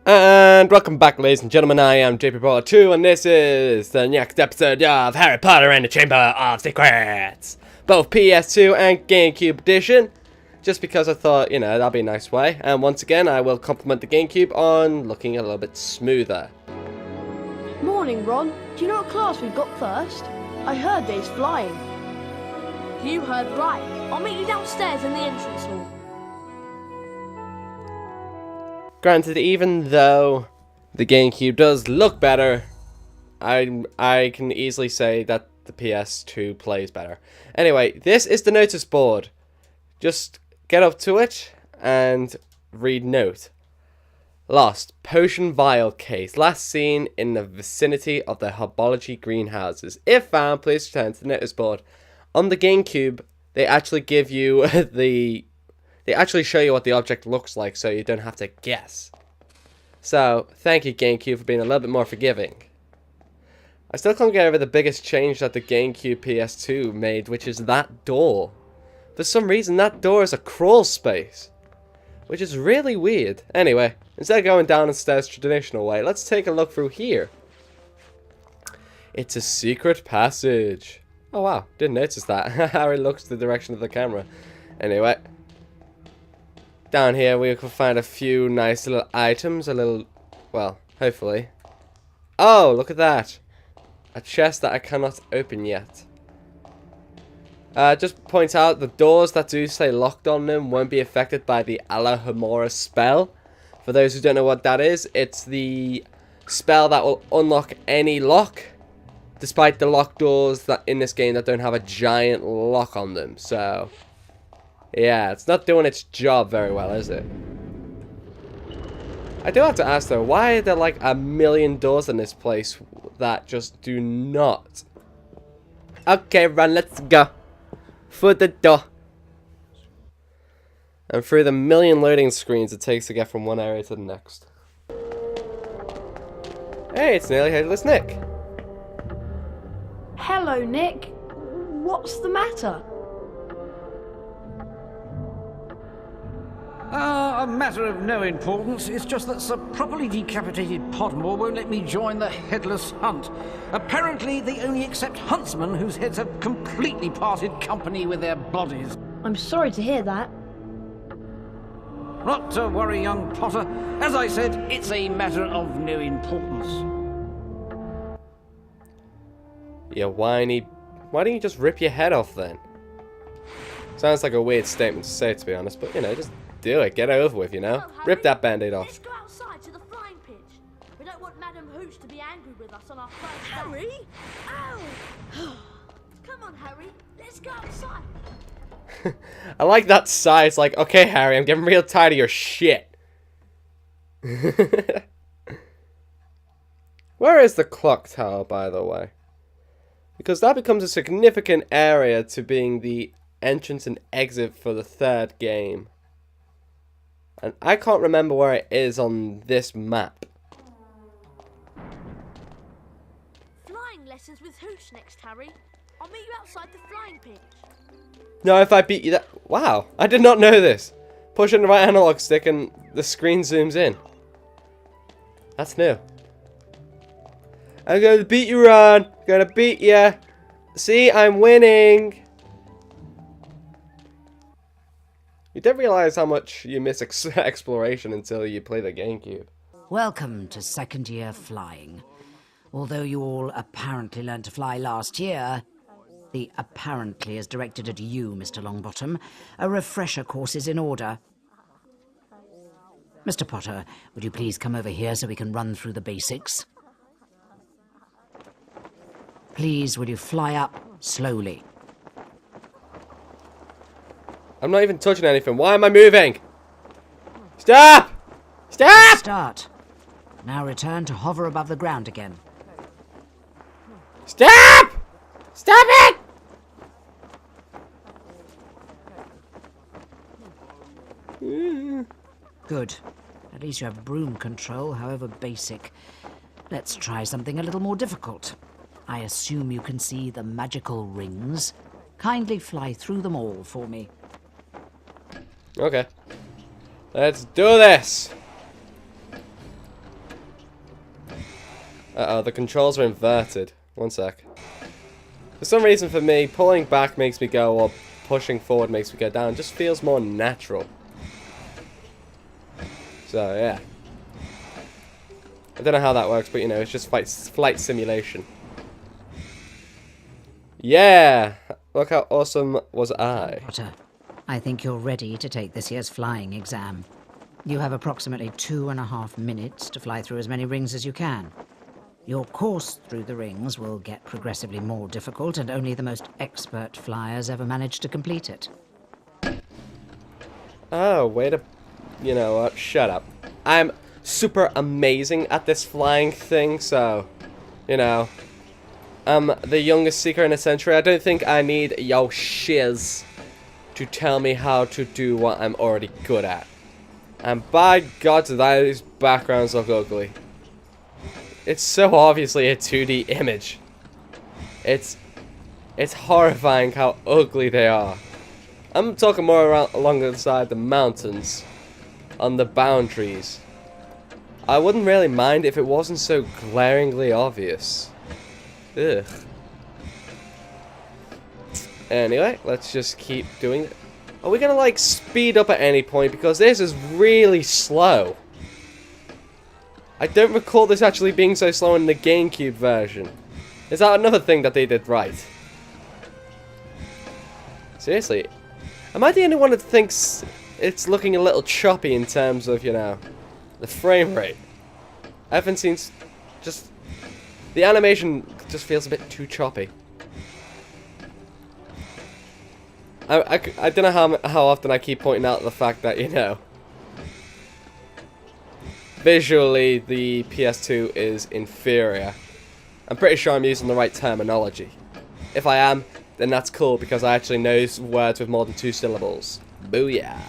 And welcome back, ladies and gentlemen. I am JP Potter 2, and this is the next episode of Harry Potter and the Chamber of Secrets, both PS2 and GameCube edition. Just because I thought, you know, that'd be a nice way. And once again, I will compliment the GameCube on looking a little bit smoother. Morning, Ron. Do you know what class we've got first? I heard there's flying. You heard right. I'll meet you downstairs in the entrance hall. Granted, even though the GameCube does look better, I can easily say that the PS2 plays better. Anyway, this is the notice board. Just get up to it and read note. Lost. Potion vial case. Last seen in the vicinity of the herbology greenhouses. If found, please return to the notice board. On the GameCube, they actually give you They actually show you what the object looks like, so you don't have to guess. So, thank you, GameCube, for being a little bit more forgiving. I still can't get over the biggest change that the GameCube PS2 made, which is that door. For some reason, that door is a crawl space, which is really weird. Anyway, instead of going down the stairs traditional way, let's take a look through here. It's a secret passage. Oh wow, didn't notice that. Harry looks the direction of the camera. Anyway. Down here we can find a few nice little items, well, hopefully. Oh, look at that. A chest that I cannot open yet. Just point out, the doors that do say locked on them won't be affected by the Alohomora spell. For those who don't know what that is, it's the spell that will unlock any lock, despite the locked doors that in this game that don't have a giant lock on them, so... yeah, it's not doing its job very well, is it? I do have to ask though, why are there like a million doors in this place that just do not? Okay, run, let's go. For the door. And through the million loading screens it takes to get from one area to the next. Hey, it's nearly Headless Nick. Hello, Nick. What's the matter? A matter of no importance. It's just that Sir Properly Decapitated Podmore won't let me join the headless hunt. Apparently, they only accept huntsmen whose heads have completely parted company with their bodies. I'm sorry to hear that. Not to worry, young Potter. As I said, it's a matter of no importance. You whiny... why don't you just rip your head off then? Sounds like a weird statement to say, to be honest, but you know, just... do it. Get it over with, you know? Rip that band-aid off. Let's go outside to the flying pitch. We don't want Madam Hooch to be angry with us on our first day. Harry? Ow! Come on, Harry. Let's go outside. I like that sigh. It's like, okay, Harry, I'm getting real tired of your shit. Where is the clock tower, by the way? Because that becomes a significant area to being the entrance and exit for the third game. And I can't remember where it is on this map. Flying lessons with Hooch next, Harry. I'll meet you outside the flying pitch. No, if I beat you that... wow, I did not know this. Pushing the right analog stick and the screen zooms in. That's new. I'm going to beat you, Ron. I'm going to beat you. See, I'm winning. You don't realize how much you miss exploration until you play the GameCube. Welcome to second year flying. Although you all apparently learned to fly last year, the apparently is directed at you, Mr. Longbottom. A refresher course is in order. Mr. Potter, would you please come over here so we can run through the basics? Please, will you fly up slowly? I'm not even touching anything. Why am I moving? Stop! Stop! Start. Now return to hover above the ground again. Stop! Stop it! Good. At least you have broom control, however basic. Let's try something a little more difficult. I assume you can see the magical rings. Kindly fly through them all for me. Okay. Let's do this. Uh-oh, the controls are inverted. One sec. For some reason for me, pulling back makes me go up, pushing forward makes me go down. It just feels more natural. So, yeah. I don't know how that works, but you know, it's just flight simulation. Yeah! Look how awesome was I. Potter, I think you're ready to take this year's flying exam. You have approximately 2.5 minutes to fly through as many rings as you can. Your course through the rings will get progressively more difficult, and only the most expert flyers ever manage to complete it. Oh, way to... You know what? Shut up. I'm super amazing at this flying thing, so... You know... I'm the youngest seeker in a century. I don't think I need yo shiz to tell me how to do what I'm already good at. And by God, those backgrounds look ugly. It's so obviously a 2D image. It's horrifying how ugly they are. I'm talking more along the side the mountains, on the boundaries. I wouldn't really mind if it wasn't so glaringly obvious. Ugh. Anyway, let's just keep doing it. Are we gonna like speed up at any point? Because this is really slow. I don't recall this actually being so slow in the GameCube version. Is that another thing that they did right? Seriously, am I the only one that thinks it's looking a little choppy in terms of, you know, the frame rate? Everything seems just... The animation just feels a bit too choppy. I don't know how often I keep pointing out the fact that, you know, visually the PS2 is inferior. I'm pretty sure I'm using the right terminology. If I am, then that's cool because I actually know words with more than 2 syllables. Booyah.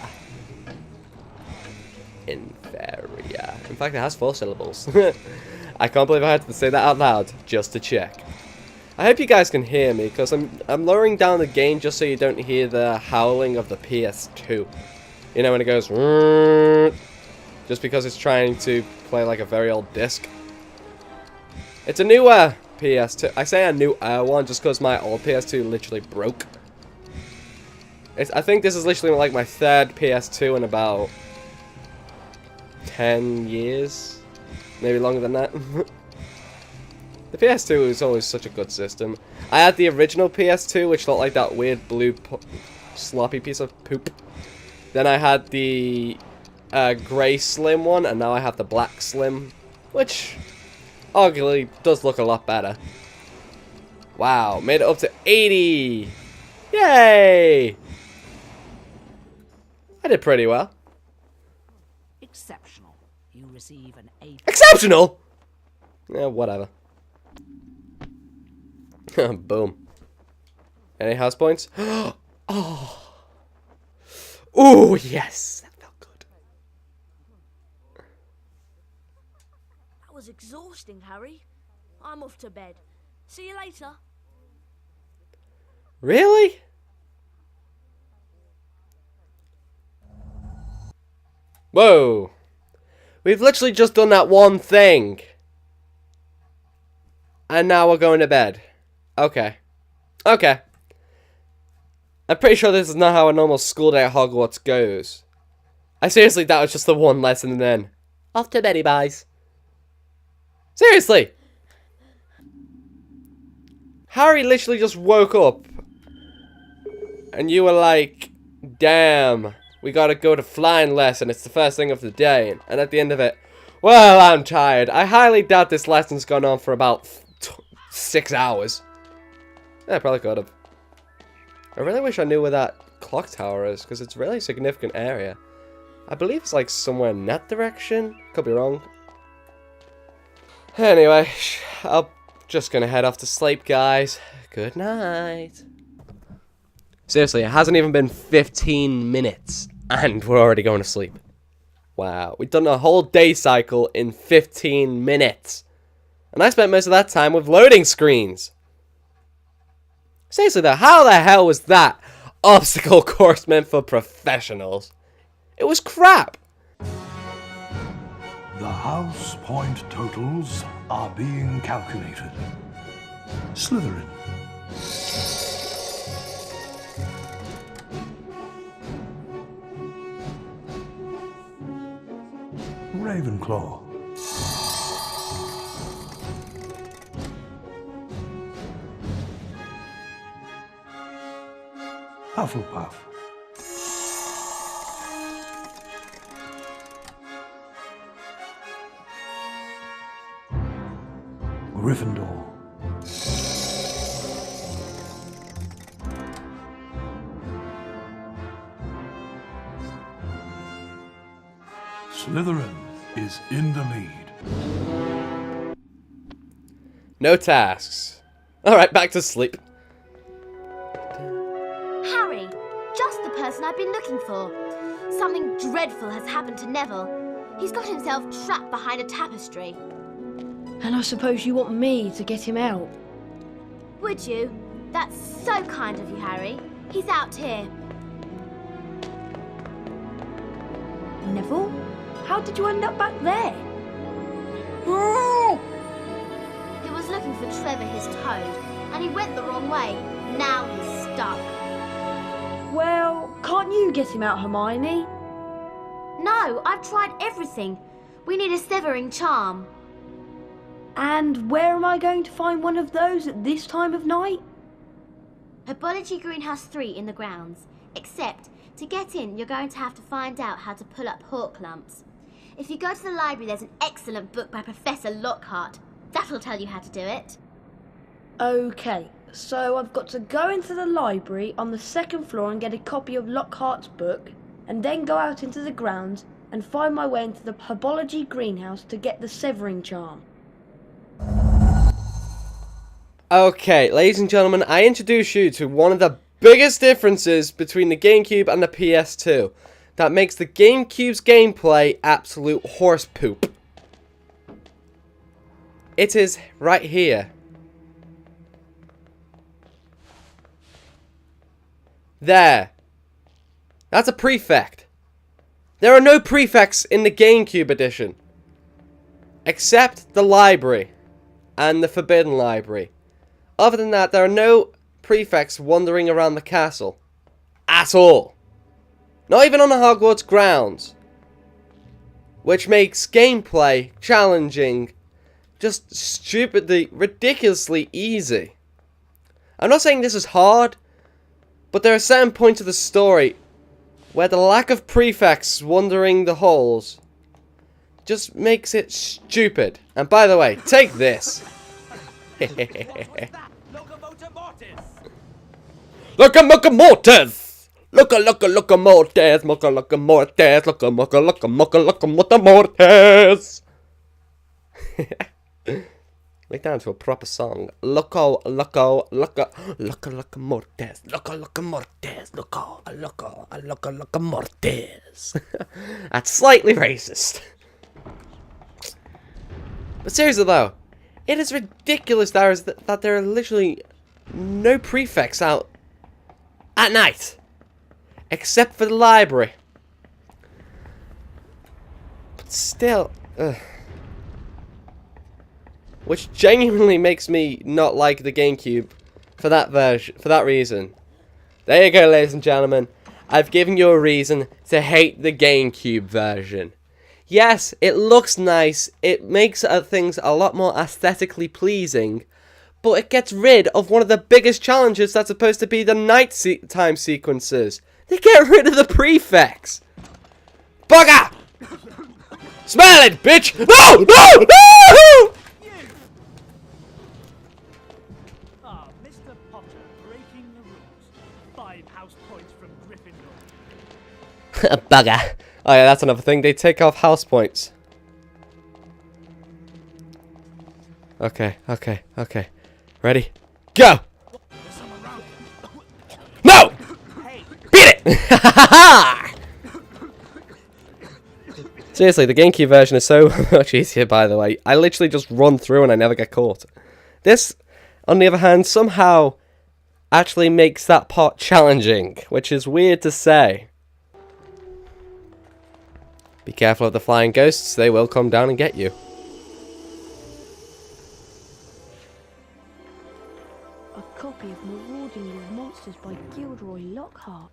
Inferior. In fact, it has 4 syllables. I can't believe I had to say that out loud just to check. I hope you guys can hear me because I'm lowering down the gain just so you don't hear the howling of the PS2. You know when it goes just because it's trying to play like a very old disc. It's a newer PS2. I say a new one just because my old PS2 literally broke. I think this is literally like my 3rd PS2 in about 10 years. Maybe longer than that. The PS2 is always such a good system. I had the original PS2, which looked like that weird blue sloppy piece of poop. Then I had the grey slim one, and now I have the black slim, which arguably does look a lot better. Wow, made it up to 80! Yay! I did pretty well. Exceptional. You receive an A. Exceptional? Yeah, whatever. Boom. Any house points? Oh. Ooh, yes. That felt good. That was exhausting, Harry. I'm off to bed. See you later. Really? Whoa. We've literally just done that one thing. And now we're going to bed. Okay. Okay. I'm pretty sure this is not how a normal school day at Hogwarts goes. I seriously, that was just the one lesson and then... Off to beddy, boys. Seriously! Harry literally just woke up. And you were like... Damn. We gotta go to flying lesson. It's the first thing of the day. And at the end of it... Well, I'm tired. I highly doubt this lesson's gone on for about 6 hours. Yeah, I probably could have. I really wish I knew where that clock tower is, because it's a really significant area. I believe it's like somewhere in that direction. Could be wrong. Anyway, I'm just gonna head off to sleep, guys. Good night. Seriously, it hasn't even been 15 minutes, and we're already going to sleep. Wow, we've done a whole day cycle in 15 minutes. And I spent most of that time with loading screens. Seriously though, how the hell was that obstacle course meant for professionals? It was crap. The house point totals are being calculated. Slytherin. Ravenclaw. Hufflepuff. Gryffindor. Slytherin is in the lead. No tasks. Alright, back to sleep. Harry, just the person I've been looking for. Something dreadful has happened to Neville. He's got himself trapped behind a tapestry. And I suppose you want me to get him out? Would you? That's so kind of you, Harry. He's out here. Neville? How did you end up back there? He was looking for Trevor, his toad, and he went the wrong way. Now he's stuck. Well, can't you get him out, Hermione? No, I've tried everything. We need a severing charm. And where am I going to find one of those at this time of night? Herbology Greenhouse 3 in the grounds. Except, to get in, you're going to have to find out how to pull up Horklumps. If you go to the library, there's an excellent book by Professor Lockhart. That'll tell you how to do it. Okay, so I've got to go into the library on the second floor and get a copy of Lockhart's book, and then go out into the grounds and find my way into the Herbology Greenhouse to get the severing charm. Okay, ladies and gentlemen, I introduce you to one of the biggest differences between the GameCube and the PS2 that makes the GameCube's gameplay absolute horse poop. It is right here. There. That's a prefect. There are no prefects in the GameCube edition. Except the library and the Forbidden Library. Other than that, there are no prefects wandering around the castle. At all. Not even on the Hogwarts grounds. Which makes gameplay challenging just stupidly, ridiculously easy. I'm not saying this is hard, but there are certain points of the story where the lack of prefects wandering the halls just makes it stupid. And by the way, take this. Locomotive! Locomotive! Locomotive! Make that into a proper song. Locomotive. That's slightly racist. But seriously though, it is ridiculous that there are literally no prefects out at night. Except for the library. But still, which genuinely makes me not like the GameCube for that reason. There you go, ladies and gentlemen. I've given you a reason to hate the GameCube version. Yes, it looks nice. It makes things a lot more aesthetically pleasing. But it gets rid of one of the biggest challenges that's supposed to be the nighttime sequences. They get rid of the prefects. Bugger! Smell it, bitch! No! No! No! Ah, Mr. Potter, breaking the rules. 5 house points from Gryffindor. Bugger. Oh yeah, that's another thing. They take off house points. Okay. Ready? Go! No! Beat it! Seriously, the GameCube version is so much easier, by the way. I literally just run through and I never get caught. This, on the other hand, somehow actually makes that part challenging, which is weird to say. Be careful of the flying ghosts, they will come down and get you. A copy of Marauding with Monsters by Gilderoy Lockhart.